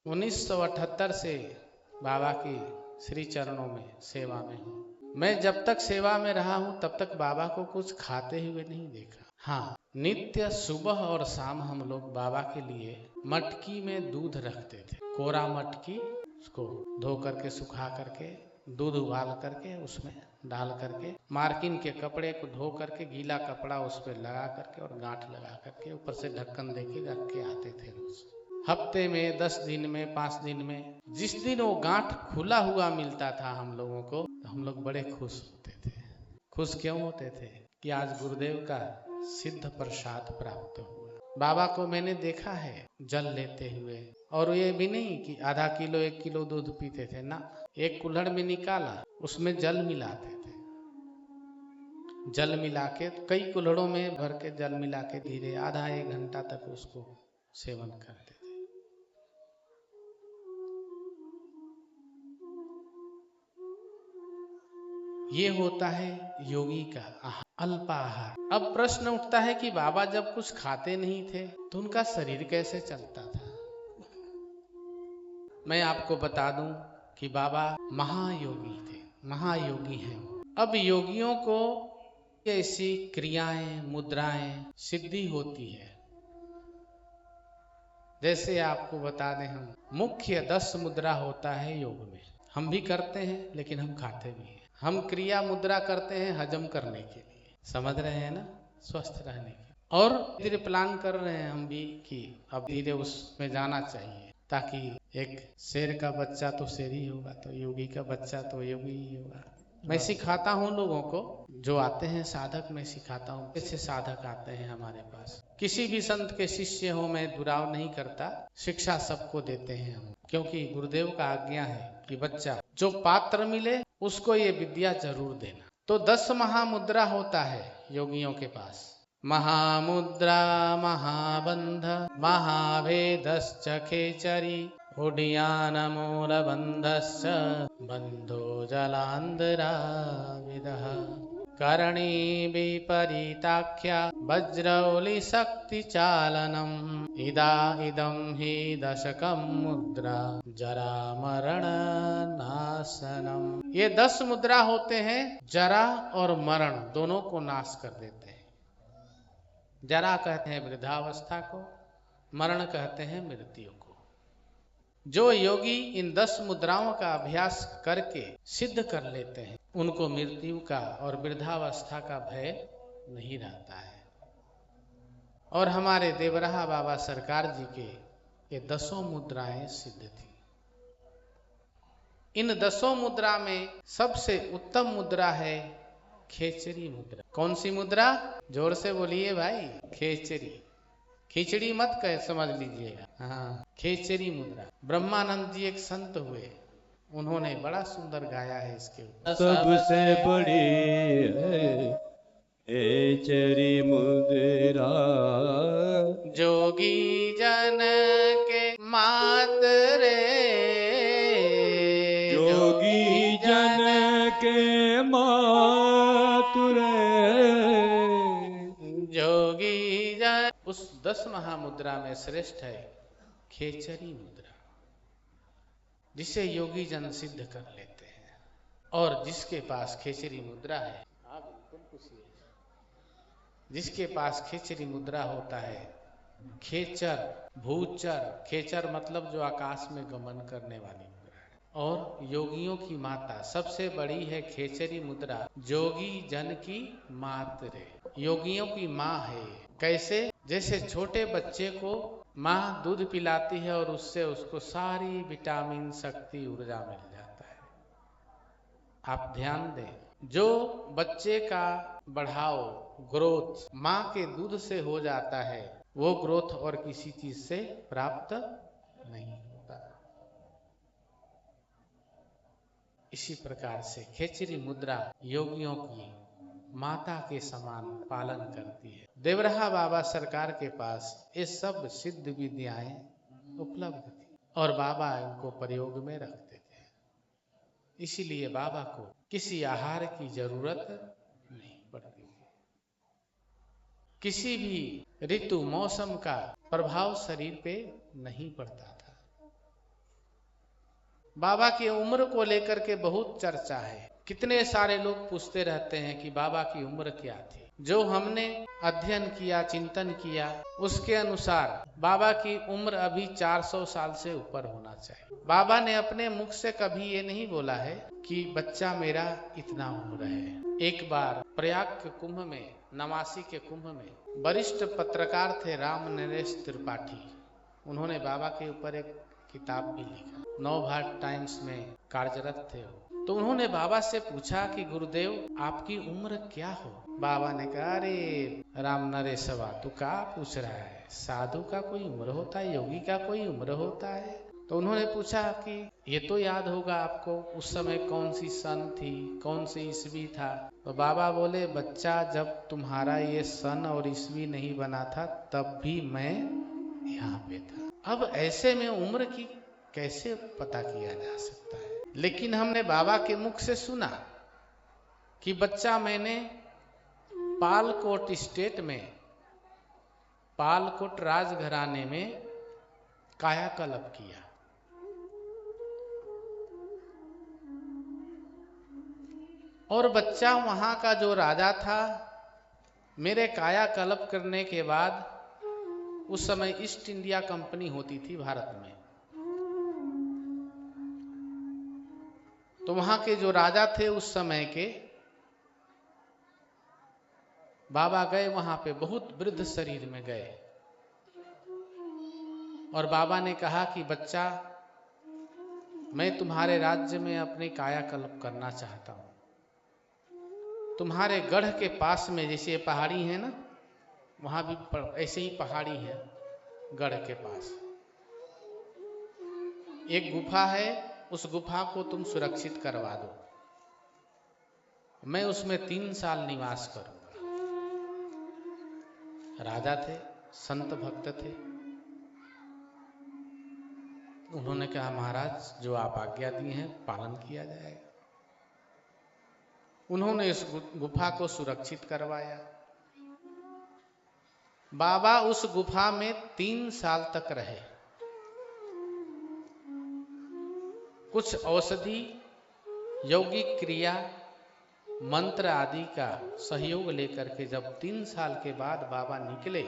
1978 से बाबा की श्री चरणों में सेवा में हूँ। मैं जब तक सेवा में रहा हूँ तब तक बाबा को कुछ खाते हुए नहीं देखा। हाँ, नित्य सुबह और शाम हम लोग बाबा के लिए मटकी में दूध रखते थे। कोरा मटकी, उसको धो करके सुखा करके दूध उबाल करके उसमें डाल करके मार्किन के कपड़े को धो करके गीला कपड़ा उस पर लगा करके और गांठ लगा करके ऊपर से ढक्कन देके रख के आते थे। रोज हफ्ते में 10 दिन में 5 दिन में जिस दिन वो गांठ खुला हुआ मिलता था हम लोगों को, तो हम लोग बड़े खुश होते थे। खुश क्यों होते थे कि आज गुरुदेव का सिद्ध प्रसाद प्राप्त हुआ। बाबा को मैंने देखा है जल लेते हुए, और ये भी नहीं कि आधा किलो 1 किलो दूध पीते थे ना, एक कुल्हड़ में निकाला उसमें जल मिलाते थे। जल मिला के कई कुल्हड़ों में भर के जल मिला के धीरे आधा 1 घंटा तक उसको सेवन करते थे। ये होता है योगी का अल्पाहार। अब प्रश्न उठता है कि बाबा जब कुछ खाते नहीं थे तो उनका शरीर कैसे चलता था। मैं आपको बता दूं कि बाबा महायोगी थे, महायोगी हैं। अब योगियों को ऐसी क्रियाएं मुद्राएं सिद्धि होती है। जैसे आपको बता दें, हम मुख्य 10 मुद्रा होता है योग में। हम भी करते हैं लेकिन हम खाते भी हैं। हम क्रिया मुद्रा करते हैं हजम करने के लिए, समझ रहे हैं ना, स्वस्थ रहने के। और धीरे प्लान कर रहे हैं हम भी कि अब धीरे उसमें जाना चाहिए, ताकि एक शेर का बच्चा तो शेर ही होगा, तो योगी का बच्चा तो योगी ही होगा। मैं सिखाता हूँ लोगों को, जो आते हैं साधक मैं सिखाता हूँ। ऐसे साधक आते हैं हमारे पास, किसी भी संत के शिष्य हो मैं दुराव नहीं करता, शिक्षा सबको देते हैं हम, क्योंकि गुरुदेव का आज्ञा है कि बच्चा जो पात्र मिले उसको ये विद्या जरूर देना। तो 10 महामुद्रा होता है योगियों के पास। महामुद्रा महाबंध महाभेदश्च खेचरी उड्डीयानमूलबन्धश्च बन्धो जलान्धराविदः करणी विपरीताख्या वज्रौलिशक्तिचालनम् इदं हि दशकं मुद्रा जरा मरण नाशनम। ये 10 मुद्रा होते हैं, जरा और मरण दोनों को नाश कर देते हैं। जरा कहते हैं वृद्धावस्था को, मरण कहते हैं मृत्यु को। जो योगी इन 10 मुद्राओं का अभ्यास करके सिद्ध कर लेते हैं उनको मृत्यु का और वृद्धावस्था का भय नहीं रहता है। और हमारे देवराहा बाबा सरकार जी के ये 10 मुद्राएं सिद्ध थी। इन 10 मुद्रा में सबसे उत्तम मुद्रा है खेचरी मुद्रा। कौन सी मुद्रा? जोर से बोलिए भाई, खेचरी। खिचड़ी मत कह समझ लीजिएगा, हाँ खेचरी मुद्रा। ब्रह्मानंद जी एक संत हुए, उन्होंने बड़ा सुंदर गाया है इसके ऊपर। सबसे बड़ी है खेचरी मुद्रा, जोगी जन के मात रे, जोगी जन के मातुरे, जोगी जन। उस 10 महामुद्रा में श्रेष्ठ है खेचरी मुद्रा, जिसे योगी जन सिद्ध कर लेते हैं। और जिसके पास खेचरी मुद्रा है, हाँ बिल्कुल पूछिए, जिसके पास खेचरी मुद्रा होता है, खेचर भूचर, खेचर मतलब जो आकाश में गमन करने वाली मुद्रा है। और योगियों की माता सबसे बड़ी है खेचरी मुद्रा, जोगी जन की मात रे, योगियों की माँ है। कैसे? जैसे छोटे बच्चे को माँ दूध पिलाती है और उससे उसको सारी विटामिन शक्ति ऊर्जा मिल जाता है। आप ध्यान दें, जो बच्चे का बढ़ाव ग्रोथ माँ के दूध से हो जाता है, वो ग्रोथ और किसी चीज से प्राप्त नहीं होता। इसी प्रकार से खेचरी मुद्रा योगियों की माता के समान पालन करती है। देवराहा बाबा सरकार के पास ये सब सिद्ध विद्याएं उपलब्ध थी और बाबा इनको प्रयोग में रखते थे। इसीलिए बाबा को किसी आहार की जरूरत नहीं पड़ती थी। किसी भी ऋतु मौसम का प्रभाव शरीर पे नहीं पड़ता था। बाबा की उम्र को लेकर के बहुत चर्चा है। कितने सारे लोग पूछते रहते हैं कि बाबा की उम्र क्या थी। जो हमने अध्ययन किया, चिंतन किया, उसके अनुसार बाबा की उम्र अभी 400 साल से ऊपर होना चाहिए। बाबा ने अपने मुख से कभी ये नहीं बोला है कि बच्चा मेरा इतना उम्र है। एक बार प्रयाग के कुंभ में, नवासी के कुंभ में, वरिष्ठ पत्रकार थे राम नरेश त्रिपाठी। उन्होंने बाबा के ऊपर एक किताब भी लिखा, नवभारत टाइम्स में कार्यरत थे वो। तो उन्होंने बाबा से पूछा कि गुरुदेव आपकी उम्र क्या हो। बाबा ने कहा, अरे राम नरेशवा तू क्या पूछ रहा है, साधु का कोई उम्र होता है, योगी का कोई उम्र होता है। तो उन्होंने पूछा कि ये तो याद होगा आपको उस समय कौन सी सन थी, कौन सी ईस्वी था। तो बाबा बोले, बच्चा जब तुम्हारा ये सन और ईस्वी नहीं बना था तब भी मैं यहाँ पे था। अब ऐसे में उम्र की कैसे पता किया जा सकता है। लेकिन हमने बाबा के मुख से सुना कि बच्चा मैंने पालकोट स्टेट में, पालकोट राजघराने में कायाकल्प किया। और बच्चा वहां का जो राजा था, मेरे कायाकल्प करने के बाद, उस समय ईस्ट इंडिया कंपनी होती थी भारत में, तो वहां के जो राजा थे उस समय के, बाबा गए वहां पे, बहुत वृद्ध शरीर में गए और बाबा ने कहा कि बच्चा मैं तुम्हारे राज्य में अपनी कायाकल्प करना चाहता हूं। तुम्हारे गढ़ के पास में, जैसे पहाड़ी है ना, वहां भी ऐसे ही पहाड़ी है, गढ़ के पास एक गुफा है, उस गुफा को तुम सुरक्षित करवा दो, मैं उसमें 3 साल निवास करूंगा। राजा थे, संत भक्त थे। उन्होंने कहा, महाराज जो आप आज्ञा दी हैं पालन किया जाएगा। उन्होंने इस गुफा को सुरक्षित करवाया। बाबा उस गुफा में 3 साल तक रहे। कुछ औषधि, यौगिक क्रिया, मंत्र आदि का सहयोग लेकर के जब 3 साल के बाद बाबा निकले,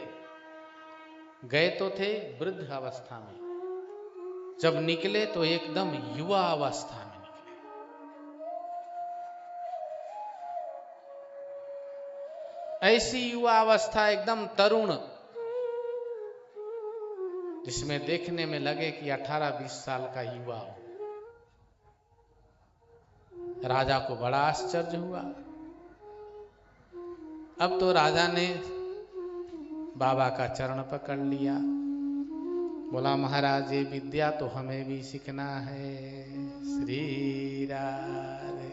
गए तो थे वृद्ध अवस्था में, जब निकले तो एकदम युवा अवस्था में निकले। ऐसी युवा अवस्था, एकदम तरुण, जिसमें देखने में लगे कि 18-20 साल का युवा हो। राजा को बड़ा आश्चर्य हुआ। अब तो राजा ने बाबा का चरण पकड़ लिया, बोला, महाराज ये विद्या तो हमें भी सीखना है। श्री राधे।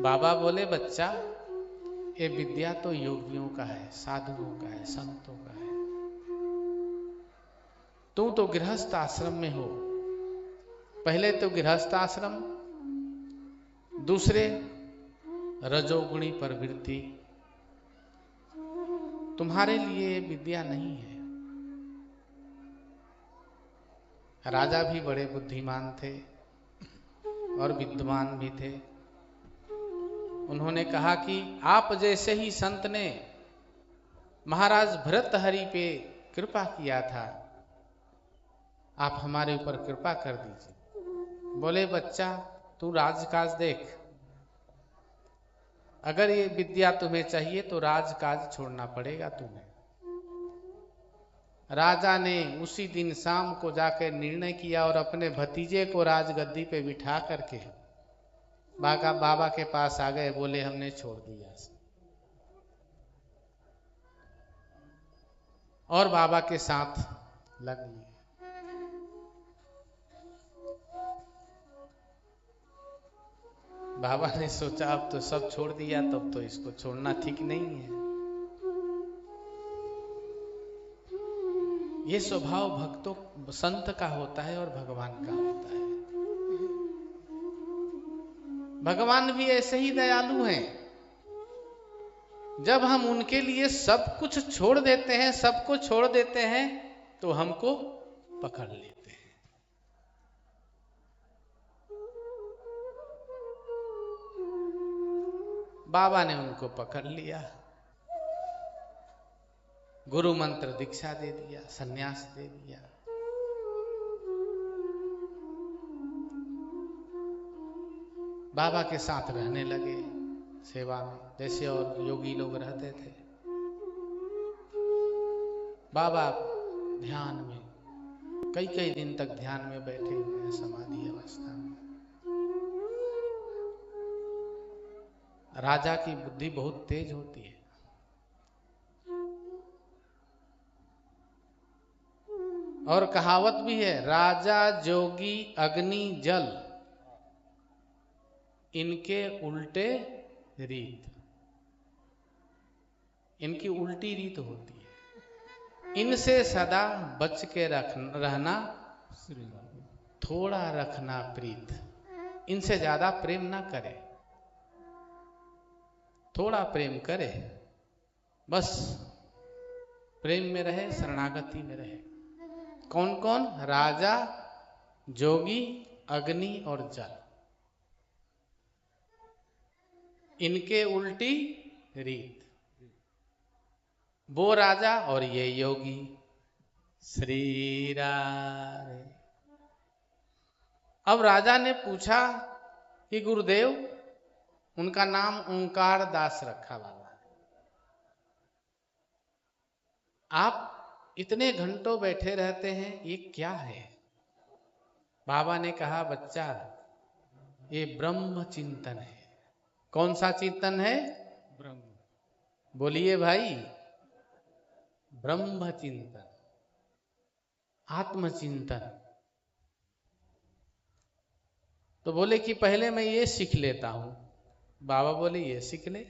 बाबा बोले, बच्चा ये विद्या तो योगियों का है, साधुओं का है, संतों का है। तू तो गृहस्थ आश्रम में हो। पहले तो गृहस्थ आश्रम, दूसरे रजोगुणी प्रवृत्ति, तुम्हारे लिए विद्या नहीं है। राजा भी बड़े बुद्धिमान थे और विद्वान भी थे। उन्होंने कहा कि आप जैसे ही संत ने महाराज भर्तृहरि पे कृपा किया था, आप हमारे ऊपर कृपा कर दीजिए। बोले, बच्चा तू राजकाज देख, अगर ये विद्या तुम्हें चाहिए तो राजकाज छोड़ना पड़ेगा तुम्हें। राजा ने उसी दिन शाम को जाकर निर्णय किया और अपने भतीजे को राजगद्दी पे बिठा करके बाबा के पास आ गए। बोले, हमने छोड़ दिया। और बाबा के साथ लग लिए। बाबा ने सोचा अब तो सब छोड़ दिया, तब तो इसको छोड़ना ठीक नहीं है। ये स्वभाव भक्तों, संत का होता है और भगवान का होता है। भगवान भी ऐसे ही दयालु हैं। जब हम उनके लिए सब कुछ छोड़ देते हैं, सबको छोड़ देते हैं, तो हमको पकड़ लेते हैं। बाबा ने उनको पकड़ लिया, गुरु मंत्र दीक्षा दे दिया, सन्यास दे दिया। बाबा के साथ रहने लगे सेवा में, जैसे और योगी लोग रहते थे। बाबा ध्यान में कई कई दिन तक ध्यान में बैठे हुए हैं, समाधि अवस्था में। राजा की बुद्धि बहुत तेज होती है। और कहावत भी है, राजा जोगी अग्नि जल इनके उल्टे रीत। इनकी उल्टी रीत होती है। इनसे सदा बच के रहना, थोड़ा रखना प्रीत। इनसे ज्यादा प्रेम ना करे, थोड़ा प्रेम करे, बस प्रेम में रहे, शरणागति में रहे। कौन कौन? राजा, जोगी, अग्नि और जल, इनके उल्टी रीत। वो राजा और ये योगी। श्री राधे। अब राजा ने पूछा कि गुरुदेव, उनका नाम ओंकार दास रखा बाबा, आप इतने घंटों बैठे रहते हैं, ये क्या है? बाबा ने कहा, बच्चा, ये ब्रह्म चिंतन है। कौन सा चिंतन है? ब्रह्म। बोलिए भाई, ब्रह्म चिंतन, आत्मचिंतन। तो बोले कि पहले मैं ये सीख लेता हूं। बाबा बोले, ये सीख ले,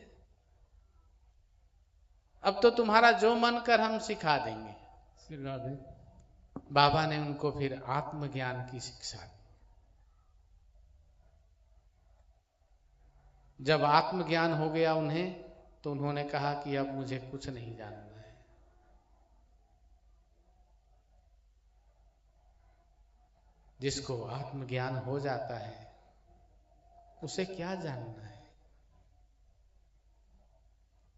अब तो तुम्हारा जो मन कर हम सिखा देंगे। सिखा दे। बाबा ने उनको फिर आत्मज्ञान की शिक्षा दी। जब आत्मज्ञान हो गया उन्हें, तो उन्होंने कहा कि अब मुझे कुछ नहीं जानना है। जिसको आत्मज्ञान हो जाता है, उसे क्या जानना है?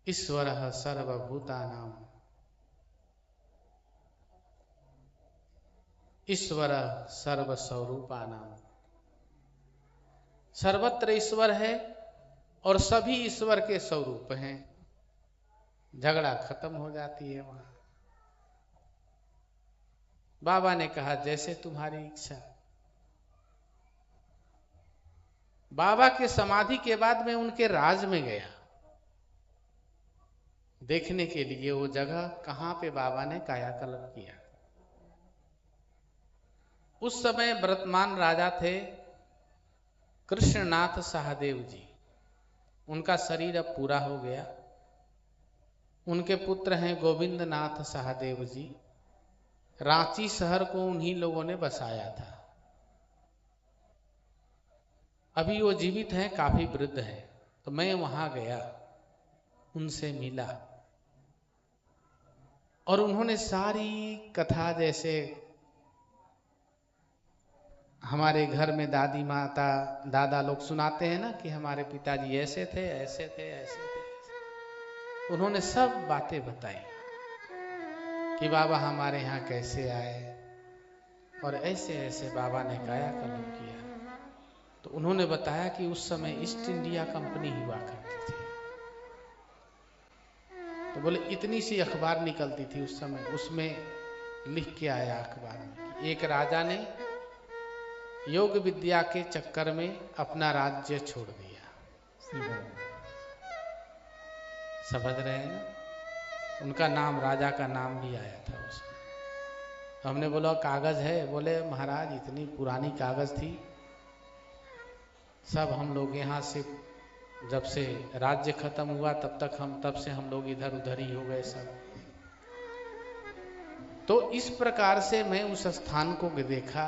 ईश्वरः सर्वभूतानां, ईश्वरः सर्वस्वरूपानां। सर्वत्र ईश्वर है और सभी ईश्वर के स्वरूप हैं। झगड़ा खत्म हो जाती है वहां। बाबा ने कहा, जैसे तुम्हारी इच्छा। बाबा के समाधि के बाद मैं उनके राज में गया देखने के लिए, वो जगह कहां पे बाबा ने कायाकल्प किया। उस समय वर्तमान राजा थे कृष्णनाथ सहदेव जी। उनका शरीर अब पूरा हो गया। उनके पुत्र हैं गोविंद नाथ सहदेव जी। रांची शहर को उन्हीं लोगों ने बसाया था। अभी वो जीवित हैं, काफी वृद्ध हैं। तो मैं वहां गया, उनसे मिला, और उन्होंने सारी कथा, जैसे हमारे घर में दादी माता दादा लोग सुनाते हैं ना कि हमारे पिताजी ऐसे थे, ऐसे थे, ऐसे थे। उन्होंने सब बातें बताई कि बाबा हमारे यहाँ कैसे आए, और ऐसे ऐसे बाबा ने कायाकल्प किया। तो उन्होंने बताया कि उस समय ईस्ट इंडिया कंपनी हुआ करती थी। तो बोले, इतनी सी अखबार निकलती थी उस समय, उसमें लिख के आया अखबार में, एक राजा ने योग विद्या के चक्कर में अपना राज्य छोड़ दिया। समझ रहे हैं ना? उनका नाम, राजा का नाम भी आया था उसमें। तो हमने बोला, कागज है? बोले, महाराज इतनी पुरानी कागज थी, सब हम लोग यहाँ से, जब से राज्य खत्म हुआ तब से हम लोग इधर उधर ही हो गए सब। तो इस प्रकार से मैं उस स्थान को देखा।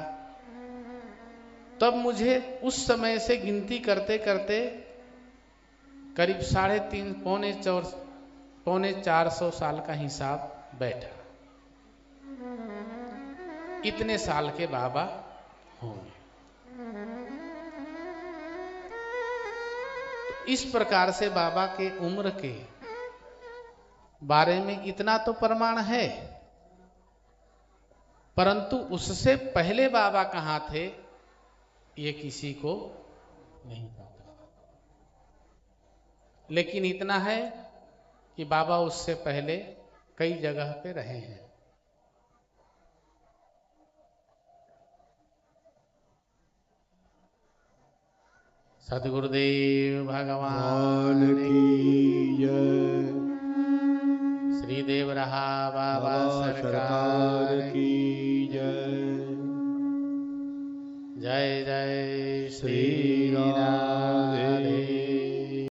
तब मुझे उस समय से गिनती करते करते करीब 3.5 पौने 400 साल का हिसाब बैठा। इतने साल के बाबा होंगे। तो इस प्रकार से बाबा के उम्र के बारे में इतना तो प्रमाण है, परंतु उससे पहले बाबा कहाँ थे ये किसी को नहीं पता। लेकिन इतना है कि बाबा उससे पहले कई जगह पे रहे हैं। सद्गुरुदेव भगवान की जय। श्री देव रहा बाबा सरकार की जय। जय जय